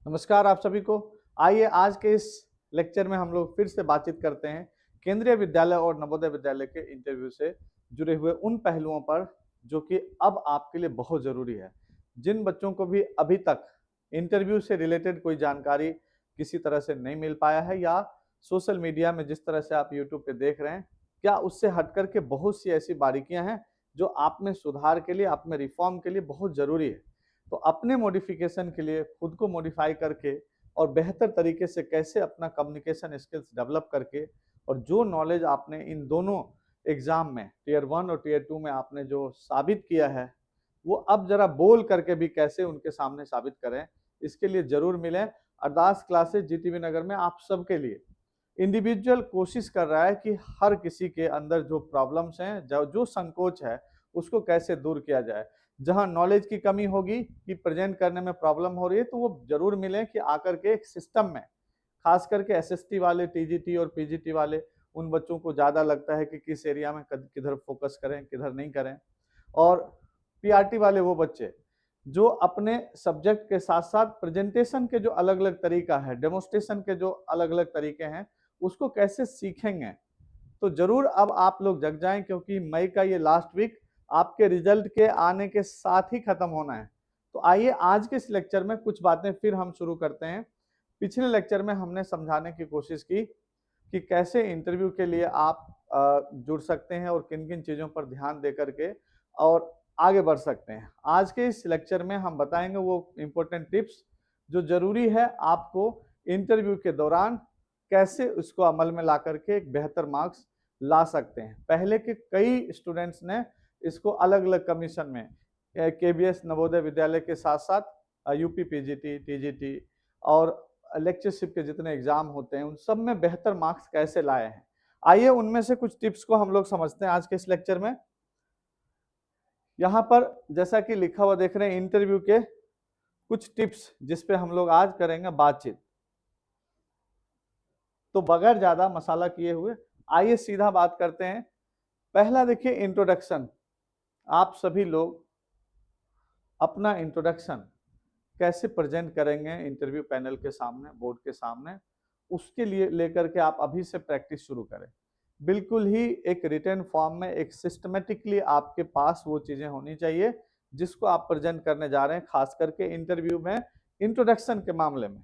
नमस्कार आप सभी को। आइए आज के इस लेक्चर में हम लोग फिर से बातचीत करते हैं केंद्रीय विद्यालय और नवोदय विद्यालय के इंटरव्यू से जुड़े हुए उन पहलुओं पर जो कि अब आपके लिए बहुत ज़रूरी है। जिन बच्चों को भी अभी तक इंटरव्यू से रिलेटेड कोई जानकारी किसी तरह से नहीं मिल पाया है या सोशल मीडिया में जिस तरह से आप यूट्यूब पे देख रहे हैं, क्या उससे हट कर के बहुत सी ऐसी बारीकियां हैं जो आप में सुधार के लिए, आप में रिफॉर्म के लिए बहुत ज़रूरी है। तो अपने मॉडिफिकेशन के लिए खुद को मॉडिफाई करके और बेहतर तरीके से कैसे अपना कम्युनिकेशन स्किल्स डेवलप करके और जो नॉलेज आपने इन दोनों एग्जाम में टीयर 1 और टीयर 2 में आपने जो साबित किया है, वो अब जरा बोल करके भी कैसे उनके सामने साबित करें, इसके लिए जरूर मिलें। अरदास क्लासेस जीटीवी नगर में आप सबके लिए इंडिविजुअल कोशिश कर रहा है कि हर किसी के अंदर जो प्रॉब्लम्स हैं, जो संकोच है, उसको कैसे दूर किया जाए। जहां नॉलेज की कमी होगी कि प्रेजेंट करने में प्रॉब्लम हो रही है, तो वो जरूर मिले कि आकर के एक सिस्टम में, खास करके एसएसटी वाले, टीजीटी और पीजीटी वाले, उन बच्चों को ज़्यादा लगता है कि किस एरिया में किधर फोकस करें, किधर नहीं करें। और पीआरटी वाले वो बच्चे जो अपने सब्जेक्ट के साथ साथ प्रेजेंटेशन के जो अलग अलग तरीका है, डेमोस्ट्रेशन के जो अलग अलग तरीके हैं, उसको कैसे सीखेंगे। तो जरूर अब आप लोग जग जाएं, क्योंकि मई का ये लास्ट वीक आपके रिजल्ट के आने के साथ ही खत्म होना है। तो आइए आज के इस लेक्चर में कुछ बातें फिर हम शुरू करते हैं। पिछले लेक्चर में हमने समझाने की कोशिश की कि कैसे इंटरव्यू के लिए आप जुड़ सकते हैं और किन किन चीज़ों पर ध्यान दे करके और आगे बढ़ सकते हैं। आज के इस लेक्चर में हम बताएंगे वो इम्पोर्टेंट टिप्स जो ज़रूरी है आपको इंटरव्यू के दौरान कैसे उसको अमल में ला करके एक बेहतर मार्क्स ला सकते हैं। पहले के कई स्टूडेंट्स ने इसको अलग अलग कमीशन में केबीएस नवोदय विद्यालय के साथ साथ यूपी पीजीटी, टीजीटी और लेक्चरशिप के जितने एग्जाम होते हैं, उन सब में बेहतर मार्क्स कैसे लाए हैं। आइए उनमें से कुछ टिप्स को हम लोग समझते हैं आज के इस लेक्चर में। यहाँ पर जैसा कि लिखा हुआ देख रहे हैं, इंटरव्यू के कुछ टिप्स जिस पे हम लोग आज करेंगे बातचीत। तो बगैर ज्यादा मसाला किए हुए आइए सीधा बात करते हैं। पहला देखिए, इंट्रोडक्शन। आप सभी लोग अपना इंट्रोडक्शन कैसे प्रेजेंट करेंगे इंटरव्यू पैनल के सामने, बोर्ड के सामने, उसके लिए लेकर के आप अभी से प्रैक्टिस शुरू करें। बिल्कुल ही एक रिटन फॉर्म में एक सिस्टमेटिकली आपके पास वो चीजें होनी चाहिए जिसको आप प्रेजेंट करने जा रहे हैं। खास करके इंटरव्यू में इंट्रोडक्शन के मामले में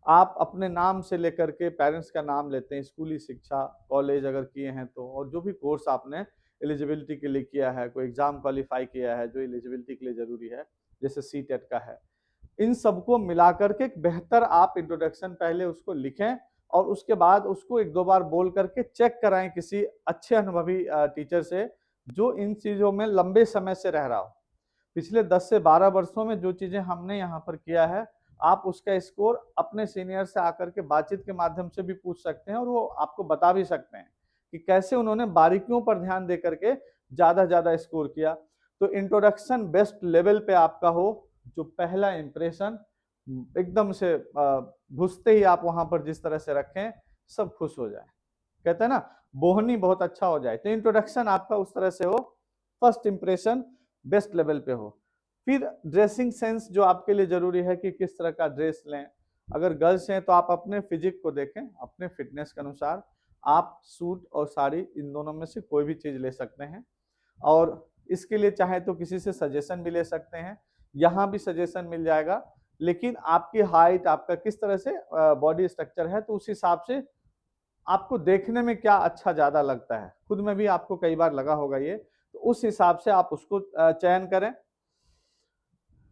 आप अपने नाम से लेकर के पेरेंट्स का नाम लेते हैं, स्कूली शिक्षा, कॉलेज अगर किए हैं तो, और जो भी कोर्स आपने एलिजिबिलिटी के लिए किया है, कोई एग्जाम क्वालिफाई किया है जो एलिजिबिलिटी के लिए जरूरी है, जैसे सी टेट का है, इन सबको मिलाकर के एक बेहतर आप इंट्रोडक्शन पहले उसको लिखें और उसके बाद उसको एक दो बार बोल करके चेक कराएं किसी अच्छे अनुभवी टीचर से जो इन चीजों में लंबे समय से रह रहा हो। पिछले 10 से 12 वर्षों में जो चीजें हमने यहाँ पर किया है, आप उसका स्कोर अपने सीनियर से आकर के बातचीत के माध्यम से भी पूछ सकते हैं और वो आपको बता भी सकते हैं कि कैसे उन्होंने बारीकियों पर ध्यान दे करके ज्यादा स्कोर किया। तो इंट्रोडक्शन बेस्ट लेवल पे आपका हो, जो पहला इंप्रेशन एकदम से घुसते ही आप वहां पर जिस तरह से रखें, सब खुश हो जाए। कहते हैं ना, बोहनी बहुत अच्छा हो जाए। तो इंट्रोडक्शन आपका उस तरह से हो, फर्स्ट इंप्रेशन बेस्ट लेवल पे हो। फिर ड्रेसिंग सेंस जो आपके लिए जरूरी है कि किस तरह का ड्रेस लें। अगर गर्ल्स हैं तो आप अपने फिजिक को देखें, अपने फिटनेस के अनुसार आप सूट और साड़ी इन दोनों में से कोई भी चीज ले सकते हैं। और इसके लिए चाहे तो किसी से सजेशन भी ले सकते हैं, यहाँ भी सजेशन मिल जाएगा। लेकिन आपकी हाइट, आपका किस तरह से बॉडी स्ट्रक्चर है, तो उस हिसाब से आपको देखने में क्या अच्छा ज्यादा लगता है, खुद में भी आपको कई बार लगा होगा ये, तो उस हिसाब से आप उसको चयन करें।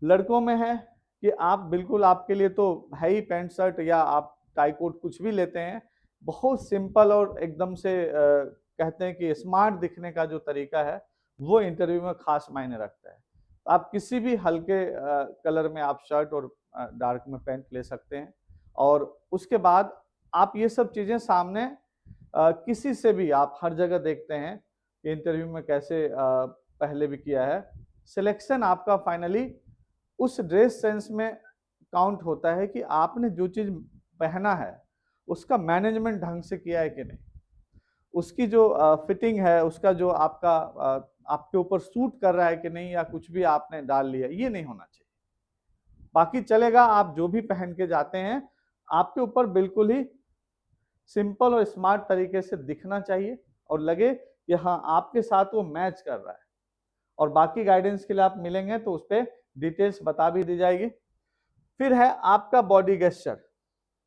लड़कों में है कि आप बिल्कुल, आपके लिए तो है ही पैंट शर्ट या आप टाई कोट कुछ भी लेते हैं, बहुत सिंपल और एकदम से कहते हैं कि स्मार्ट दिखने का जो तरीका है वो इंटरव्यू में खास मायने रखता है। आप किसी भी हल्के कलर में आप शर्ट और डार्क में पैंट ले सकते हैं। और उसके बाद आप ये सब चीजें सामने किसी से भी आप हर जगह देखते हैं कि इंटरव्यू में कैसे पहले भी किया है, सिलेक्शन आपका फाइनली उस ड्रेस सेंस में काउंट होता है कि आपने जो चीज पहना है उसका मैनेजमेंट ढंग से किया है कि नहीं, उसकी जो फिटिंग है, उसका जो आपका आपके ऊपर सूट कर रहा है कि नहीं, या कुछ भी आपने डाल लिया, ये नहीं होना चाहिए। बाकी चलेगा, आप जो भी पहन के जाते हैं आपके ऊपर बिल्कुल ही सिंपल और स्मार्ट तरीके से दिखना चाहिए और लगे कि हाँ आपके साथ वो मैच कर रहा है। और बाकी गाइडेंस के लिए आप मिलेंगे तो उस पर डिटेल्स बता भी दी जाएगी। फिर है आपका बॉडी गेस्चर।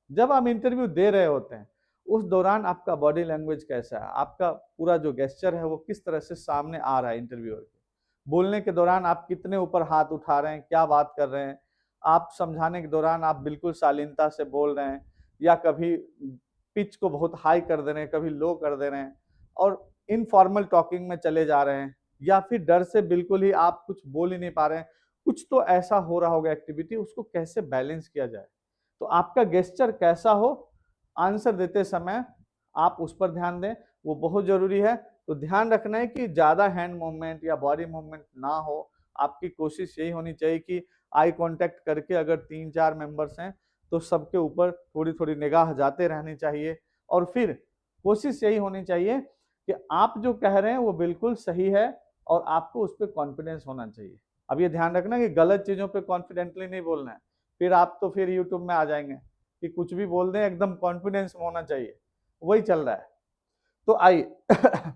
जब आप इंटरव्यू दे रहे होते हैं उस दौरान आपका बॉडी लैंग्वेज कैसा है, आपका पूरा जो गेस्चर है वो किस तरह से सामने आ रहा है इंटरव्यूअर के। बोलने के दौरान आप कितने ऊपर हाथ उठा रहे हैं, क्या बात कर रहे हैं, आप समझाने के दौरान आप बिल्कुल शालीनता से बोल रहे हैं या कभी पिच को बहुत हाई कर दे रहे हैं, कभी लो कर दे रहे हैं और इनफॉर्मल टॉकिंग में चले जा रहे हैं, या फिर डर से बिल्कुल ही आप कुछ बोल ही नहीं पा रहे हैं, कुछ तो ऐसा हो रहा होगा एक्टिविटी, उसको कैसे बैलेंस किया जाए। तो आपका गेस्चर कैसा हो आंसर देते समय आप उस पर ध्यान दें, वो बहुत जरूरी है। तो ध्यान रखना है कि ज्यादा हैंड मूवमेंट या बॉडी मूवमेंट ना हो। आपकी कोशिश यही होनी चाहिए कि आई कांटेक्ट करके अगर 3-4 मेंबर्स हैं तो सबके ऊपर थोड़ी थोड़ी निगाह जाते रहनी चाहिए। और फिर कोशिश यही होनी चाहिए कि आप जो कह रहे हैं वो बिल्कुल सही है और आपको उस पर कॉन्फिडेंस होना चाहिए। अब ये ध्यान रखना कि गलत चीजों पे कॉन्फिडेंटली नहीं बोलना है, फिर आप तो फिर यूट्यूब में आ जाएंगे कि कुछ भी बोल दें, एकदम कॉन्फिडेंस में होना चाहिए, वही चल रहा है। तो आइए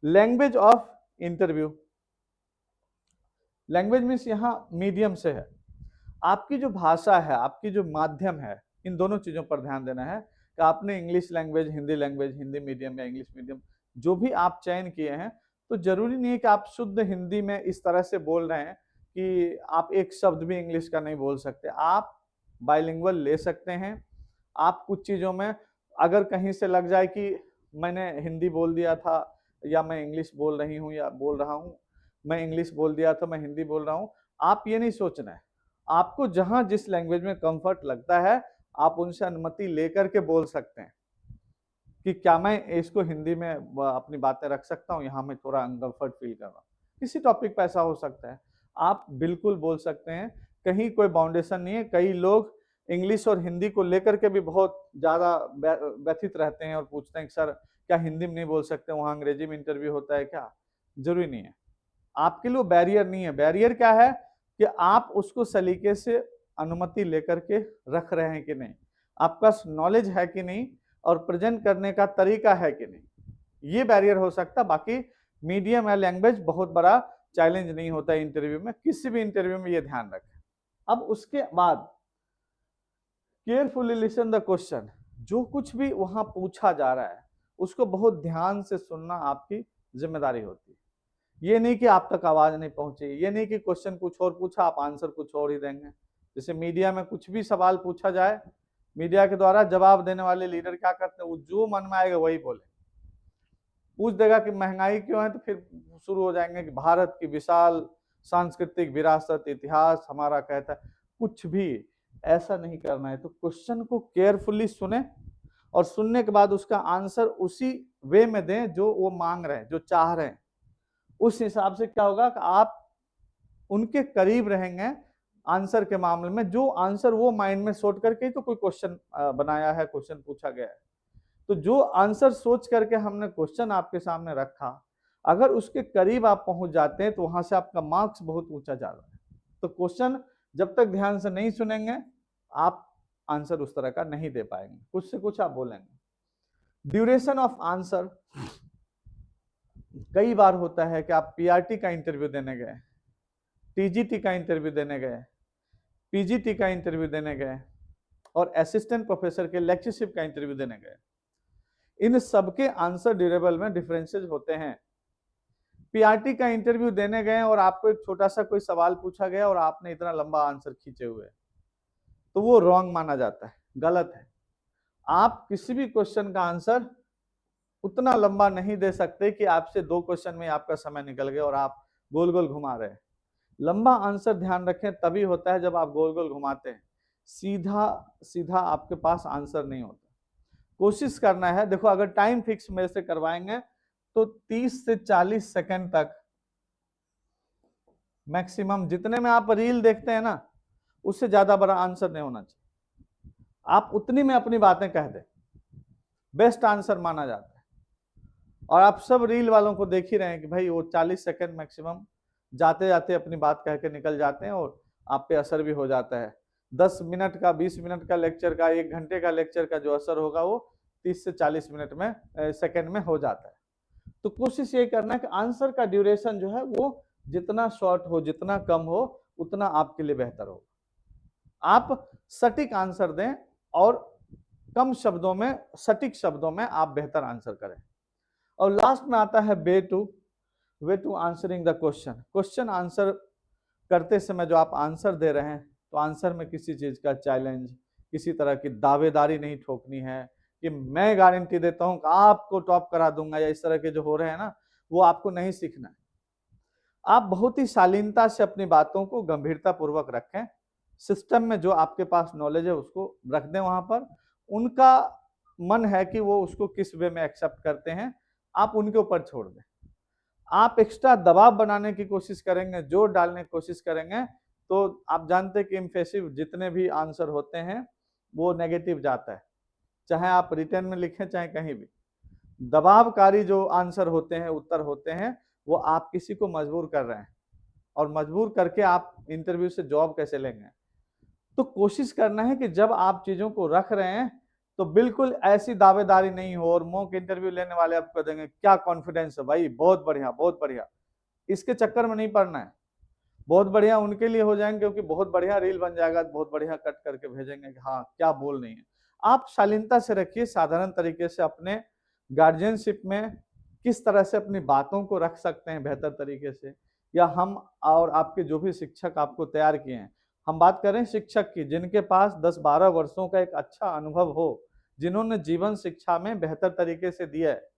language of interview. Language means यहाँ मीडियम से है, आपकी जो भाषा है, आपकी जो माध्यम है, इन दोनों चीजों पर ध्यान देना है कि आपने इंग्लिश लैंग्वेज, हिंदी मीडियम या इंग्लिश मीडियम जो भी आप चयन किए हैं, तो जरूरी नहीं है कि आप शुद्ध हिंदी में इस तरह से बोल रहे हैं कि आप एक शब्द भी इंग्लिश का नहीं बोल सकते। आप बाइलिंगुअल ले सकते हैं। आप कुछ चीजों में अगर कहीं से लग जाए कि मैंने हिंदी बोल दिया था या मैं इंग्लिश बोल रही हूँ या बोल रहा हूँ, मैं इंग्लिश बोल दिया था मैं हिंदी बोल रहा हूँ, आप ये नहीं सोचना है। आपको जहां जिस लैंग्वेज में कंफर्ट लगता है आप उनसे अनुमति लेकर के बोल सकते हैं कि क्या मैं इसको हिंदी में अपनी बातें रख सकता हूँ, यहाँ मैं थोड़ा अनकंफर्ट फील कर रहा हूँ। किसी टॉपिक पे ऐसा हो सकता है, आप बिल्कुल बोल सकते हैं, कहीं कोई बाउंडेशन नहीं है। कई लोग इंग्लिश और हिंदी को लेकर के भी बहुत ज्यादा व्यथित रहते हैं और पूछते हैं कि सर क्या हिंदी में नहीं बोल सकते, वहां अंग्रेजी में इंटरव्यू होता है क्या? जरूरी नहीं है, आपके लिए बैरियर नहीं है। बैरियर क्या है कि आप उसको सलीके से अनुमति लेकर के रख रहे हैं कि नहीं, आपका नॉलेज है कि नहीं और प्रेजेंट करने का तरीका है कि नहीं, ये बैरियर हो सकता। बाकी मीडियम या लैंग्वेज बहुत बड़ा चैलेंज नहीं होता है इंटरव्यू में, किसी भी इंटरव्यू में ये ध्यान रखें। अब उसके बाद केयरफुली लिसन द क्वेश्चन। जो कुछ भी वहां पूछा जा रहा है उसको बहुत ध्यान से सुनना आपकी जिम्मेदारी होती है। ये नहीं कि आप तक आवाज नहीं पहुंची, ये नहीं कि क्वेश्चन कुछ और पूछा आप आंसर कुछ और ही देंगे। जैसे मीडिया में कुछ भी सवाल पूछा जाए, मीडिया के द्वारा जवाब देने वाले लीडर क्या करते हैं, वो जो मन में आएगा वही बोले। पूछ देगा कि महंगाई क्यों है तो फिर शुरू हो जाएंगे कि भारत की विशाल सांस्कृतिक विरासत, इतिहास हमारा कहता है। कुछ भी ऐसा नहीं करना है। तो क्वेश्चन को केयरफुली सुने और सुनने के बाद उसका आंसर उसी वे में दें जो वो मांग रहे हैं, जो चाह रहे हैं। उस हिसाब से क्या होगा कि आप उनके करीब रहेंगे आंसर के मामले में, जो आंसर वो माइंड में सोच करके ही तो कोई क्वेश्चन बनाया है, क्वेश्चन पूछा गया है। तो जो आंसर सोच करके हमने क्वेश्चन आपके सामने रखा, अगर उसके करीब आप पहुंच जाते हैं तो वहां से आपका मार्क्स बहुत ऊंचा जा रहा है। तो क्वेश्चन जब तक ध्यान से नहीं सुनेंगे आप आंसर उस तरह का नहीं दे पाएंगे, कुछ से कुछ आप बोलेंगे। ड्यूरेशन ऑफ आंसर, कई बार होता है कि आप पीआरटी का इंटरव्यू देने गए, टीजीटी का इंटरव्यू देने गए, पीजीटी का इंटरव्यू देने गए और असिस्टेंट प्रोफेसर के लेक्चरशिप का इंटरव्यू देने गए। इन सबके आंसर ड्यूरेबल में डिफरेंसेस होते हैं। पीआरटी का इंटरव्यू देने गए और आपको एक छोटा सा कोई सवाल पूछा गया और आपने इतना लंबा आंसर खींचे हुए, तो वो रॉन्ग माना जाता है, गलत है। आप किसी भी क्वेश्चन का आंसर उतना लंबा नहीं दे सकते कि आपसे 2 क्वेश्चन में आपका समय निकल गया और आप गोल गोल घुमा रहे हैं। लंबा आंसर ध्यान रखें तभी होता है जब आप गोल गोल घुमाते हैं, सीधा सीधा आपके पास आंसर नहीं होता। कोशिश करना है, देखो अगर टाइम फिक्स मेरे से करवाएंगे तो 30 से 40 सेकंड तक मैक्सिमम, जितने में आप रील देखते हैं ना उससे ज्यादा बड़ा आंसर नहीं होना चाहिए। आप उतनी में अपनी बातें कह दें, बेस्ट आंसर माना जाता है। और आप सब रील वालों को देख ही रहे हैं कि भाई वो 40 सेकंड मैक्सिमम जाते जाते अपनी बात कह के निकल जाते हैं और आप पे असर भी हो जाता है। 10 मिनट का, 20 मिनट का लेक्चर का, 1 घंटे का लेक्चर का जो असर होगा वो 30 से 40 मिनट में सेकंड में हो जाता है। तो कोशिश ये करना है कि आंसर का ड्यूरेशन जो है वो जितना शॉर्ट हो, जितना कम हो, उतना आपके लिए बेहतर हो। आप सटीक आंसर दें और कम शब्दों में, सटीक शब्दों में आप बेहतर आंसर करें। और लास्ट में आता है way to answering the question. Question answer करते समय जो आप आंसर दे रहे हैं, तो आंसर में किसी चीज का चैलेंज, किसी तरह की दावेदारी नहीं ठोकनी है कि मैं गारंटी देता हूं कि आपको टॉप करा दूंगा, या इस तरह के जो हो रहे हैं ना, वो आपको नहीं सीखना है। आप बहुत ही शालीनता से अपनी बातों को गंभीरता पूर्वक रखें। सिस्टम में जो आपके पास नॉलेज है उसको रख दें वहां पर। उनका मन है कि वो उसको किस वे में एक्सेप्ट करते हैं, आप उनके ऊपर छोड़ दें। आप एक्स्ट्रा दबाव बनाने की कोशिश करेंगे, जोर डालने की कोशिश करेंगे, तो आप जानते हैं कि इम्फेसिव जितने भी आंसर होते हैं वो नेगेटिव जाता है, चाहे आप रिटर्न में लिखें चाहे कहीं भी। दबावकारी जो आंसर होते हैं, उत्तर होते हैं, वो आप किसी को मजबूर कर रहे हैं, और मजबूर करके आप इंटरव्यू से जॉब कैसे लेंगे। तो कोशिश करना है कि जब आप चीजों को रख रहे हैं तो बिल्कुल ऐसी दावेदारी नहीं हो, और मॉक इंटरव्यू लेने वाले आपको देंगे क्या कॉन्फिडेंस है भाई, बहुत बढ़िया बहुत बढ़िया, इसके चक्कर में नहीं पड़ना है। बहुत बढ़िया उनके लिए हो जाएंगे क्योंकि बहुत बढ़िया रील बन जाएगा, बहुत बढ़िया कट करके भेजेंगे कि हाँ क्या बोल नहीं है। आप शालीनता से रखिए, साधारण तरीके से अपने गार्जियनशिप में किस तरह से अपनी बातों को रख सकते हैं बेहतर तरीके से, या हम और आपके जो भी शिक्षक आपको तैयार किए हैं, हम बात करें शिक्षक की जिनके पास 10-12 वर्षों का एक अच्छा अनुभव हो, जिन्होंने जीवन शिक्षा में बेहतर तरीके से दिया है,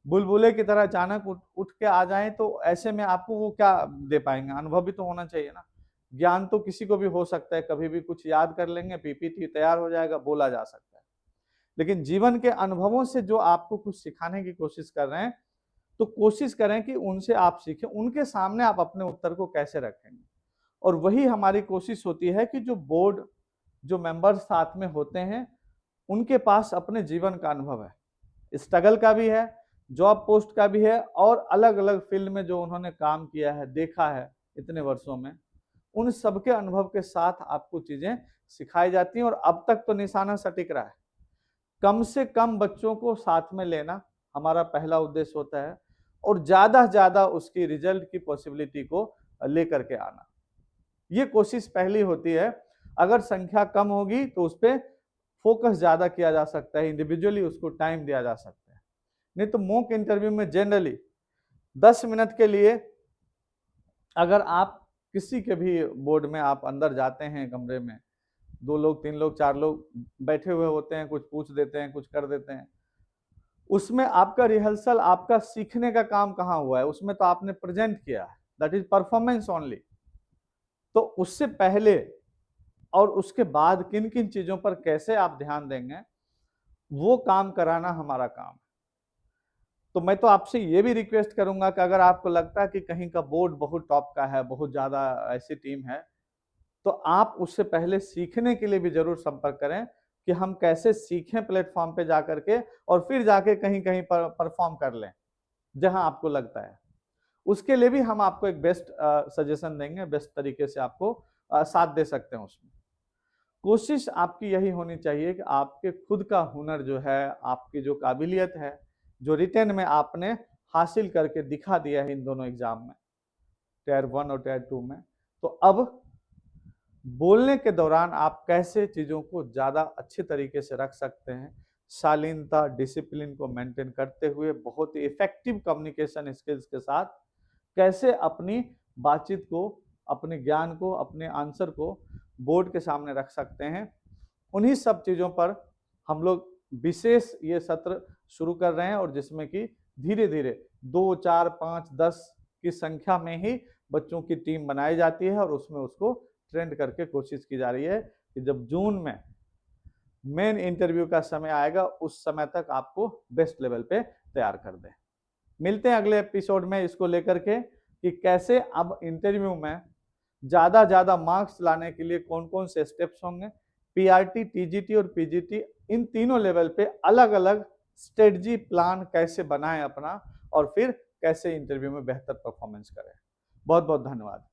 बुलबुले की तरह अचानक उठ के आ जाएं तो ऐसे में आपको वो क्या दे पाएंगे, अनुभव भी तो होना चाहिए ना। ज्ञान तो किसी को भी हो सकता है, कभी भी कुछ याद कर लेंगे, पीपीटी तैयार हो जाएगा, बोला जा सकता है। लेकिन जीवन के अनुभवों से जो आपको कुछ सिखाने की कोशिश कर रहे हैं, तो कोशिश करें कि उनसे आप सीखें, उनके सामने आप अपने उत्तर को कैसे रखेंगे। और वही हमारी कोशिश होती है कि जो बोर्ड, जो मेंबर्स साथ में होते हैं, उनके पास अपने जीवन का अनुभव है, स्ट्रगल का भी है, जॉब पोस्ट का भी है, और अलग अलग फील्ड में जो उन्होंने काम किया है, देखा है इतने वर्षों में, उन सबके अनुभव के साथ आपको चीजें सिखाई जाती हैं। और अब तक तो निशाना सटीक रहा है, कम से कम बच्चों को साथ में लेना हमारा पहला उद्देश्य होता है, और ज्यादा से ज्यादा उसकी रिजल्ट की पॉसिबिलिटी को लेकर के आना, ये कोशिश पहली होती है। अगर संख्या कम होगी तो उस पर फोकस ज्यादा किया जा सकता है, इंडिविजुअली उसको टाइम दिया जा सकता है। नहीं तो मॉक इंटरव्यू में जनरली 10 मिनट के लिए, अगर आप किसी के भी बोर्ड में आप अंदर जाते हैं, कमरे में 2 लोग 3 लोग 4 लोग बैठे हुए होते हैं, कुछ पूछ देते हैं, कुछ कर देते हैं, उसमें आपका रिहर्सल, आपका सीखने का काम कहाँ हुआ है, उसमें तो आपने प्रेजेंट किया है, दैट इज परफॉर्मेंस ओनली। तो उससे पहले और उसके बाद किन किन चीजों पर कैसे आप ध्यान देंगे, वो काम कराना हमारा काम है। तो मैं तो आपसे ये भी रिक्वेस्ट करूंगा कि अगर आपको लगता है कि कहीं का बोर्ड बहुत टॉप का है, बहुत ज्यादा ऐसी टीम है, तो आप उससे पहले सीखने के लिए भी जरूर संपर्क करें कि हम कैसे सीखें प्लेटफॉर्म पे जाकर के, और फिर जाके कहीं कहीं पर परफॉर्म कर लें जहां आपको लगता है। उसके लिए भी हम आपको एक बेस्ट सजेशन देंगे, बेस्ट तरीके से आपको साथ दे सकते हैं उसमें। कोशिश आपकी यही होनी चाहिए कि आपके खुद का हुनर जो है, आपकी जो काबिलियत है, जो रिटेन में आपने हासिल करके दिखा दिया है इन दोनों एग्जाम में, टियर 1 और टियर 2 में, तो अब बोलने के दौरान आप कैसे चीजों को ज्यादा अच्छे तरीके से रख सकते हैं, शालीनता, डिसिप्लिन को मेंटेन करते हुए, बहुत ही इफेक्टिव कम्युनिकेशन स्किल्स के साथ कैसे अपनी बातचीत को, अपने ज्ञान को, अपने आंसर को बोर्ड के सामने रख सकते हैं, उन्हीं सब चीजों पर हम लोग विशेष ये सत्र शुरू कर रहे हैं, और जिसमें कि धीरे धीरे 2, 4, 5, 10 की संख्या में ही बच्चों की टीम बनाई जाती है, और उसमें उसको ट्रेंड करके कोशिश की जा रही है कि जब जून में मेन इंटरव्यू का समय आएगा, उस समय तक आपको बेस्ट लेवल पे तैयार कर दें। मिलते हैं अगले एपिसोड में इसको लेकर के कि कैसे अब इंटरव्यू में ज्यादा मार्क्स लाने के लिए कौन कौन से स्टेप्स होंगे, पीआरटी, टीजीटी और पीजीटी, इन तीनों लेवल पे अलग अलग स्ट्रेटजी प्लान कैसे बनाएं अपना, और फिर कैसे इंटरव्यू में बेहतर परफॉर्मेंस करें। बहुत बहुत धन्यवाद।